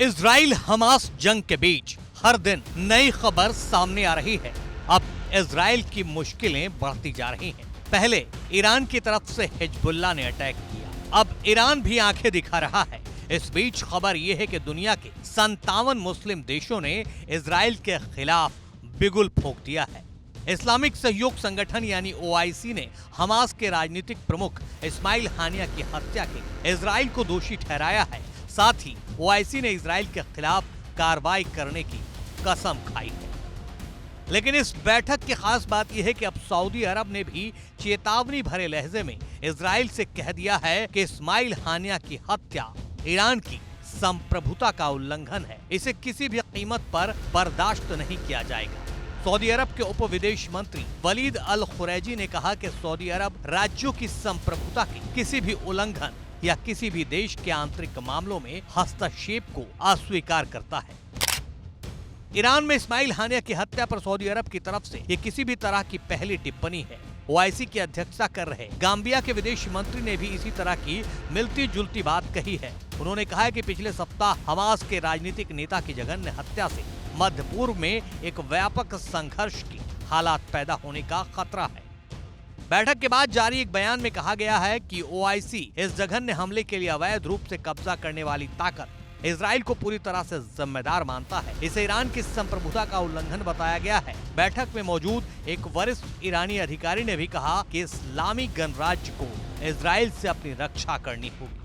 Israel Hamas जंग के बीच हर दिन नई खबर सामने आ रही है। अब इजराइल की मुश्किलें बढ़ती जा रही हैं। पहले ईरान की तरफ से हिजबुल्लाह ने अटैक किया, अब ईरान भी आंखें दिखा रहा है। इस बीच खबर यह है कि दुनिया के 57 मुस्लिम देशों ने इजराइल के खिलाफ बिगुल फूंक दिया है। इस्लामिक सहयोग संगठन यानी OIC ने हमास के राजनीतिक प्रमुख इस्माइल हानिया की हत्या के इजराइल को दोषी ठहराया है। साथ ही OIC ने इजराइल के खिलाफ कार्रवाई करने की कसम खाई है। लेकिन इस बैठक की खास बात यह है कि अब सऊदी अरब ने भी चेतावनी भरे लहजे में इजराइल से कह दिया है कि इस्माइल हानिया की हत्या ईरान की संप्रभुता का उल्लंघन है, इसे किसी भी कीमत पर बर्दाश्त नहीं किया जाएगा। सऊदी अरब के उप विदेश मंत्री वलीद अल खुरैजी ने कहा कि सऊदी अरब राज्यों की संप्रभुता के किसी भी उल्लंघन या किसी भी देश के आंतरिक मामलों में हस्तक्षेप को अस्वीकार करता है। ईरान में इस्माइल हानिया की हत्या पर सऊदी अरब की तरफ से ये किसी भी तरह की पहली टिप्पणी है। OIC की अध्यक्षता कर रहे गाम्बिया के विदेश मंत्री ने भी इसी तरह की मिलती जुलती बात कही है। उन्होंने कहा है कि पिछले सप्ताह हमास के राजनीतिक नेता की जघन्य हत्या से मध्य पूर्व में एक व्यापक संघर्ष की हालात पैदा होने का खतरा है। बैठक के बाद जारी एक बयान में कहा गया है कि OIC इस जघन्य हमले के लिए अवैध रूप से कब्जा करने वाली ताकत इजराइल को पूरी तरह से जिम्मेदार मानता है। इसे ईरान की संप्रभुता का उल्लंघन बताया गया है। बैठक में मौजूद एक वरिष्ठ ईरानी अधिकारी ने भी कहा कि इस्लामी गणराज्य को इजराइल से अपनी रक्षा करनी होगी।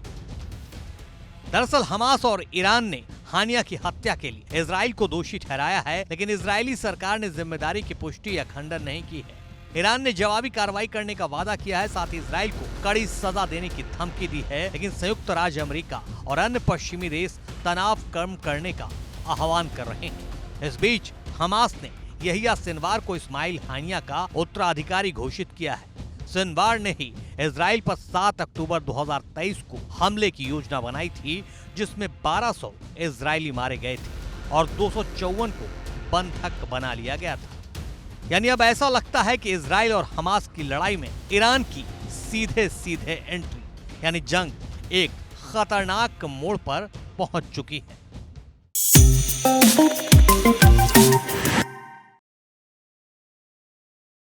दरअसल हमास और ईरान ने हानिया की हत्या के लिए इजराइल को दोषी ठहराया है, लेकिन इजरायली सरकार ने जिम्मेदारी की पुष्टि या खंडन नहीं की है। ईरान ने जवाबी कार्रवाई करने का वादा किया है, साथ ही इजराइल को कड़ी सजा देने की धमकी दी है, लेकिन संयुक्त राज्य अमेरिका और अन्य पश्चिमी देश तनाव कम करने का आह्वान कर रहे हैं। इस बीच हमास ने यहिया सिनवार को इस्माइल हानिया का उत्तराधिकारी घोषित किया है। सिनवार ने ही इजराइल पर 7 अक्टूबर 2023 को हमले की योजना बनाई थी, जिसमें 1200 इजरायली मारे गए थे और 254 को बंधक बना लिया गया था। यानी अब ऐसा लगता है कि इजराइल और हमास की लड़ाई में ईरान की सीधे सीधे एंट्री यानी जंग एक खतरनाक मोड़ पर पहुंच चुकी है।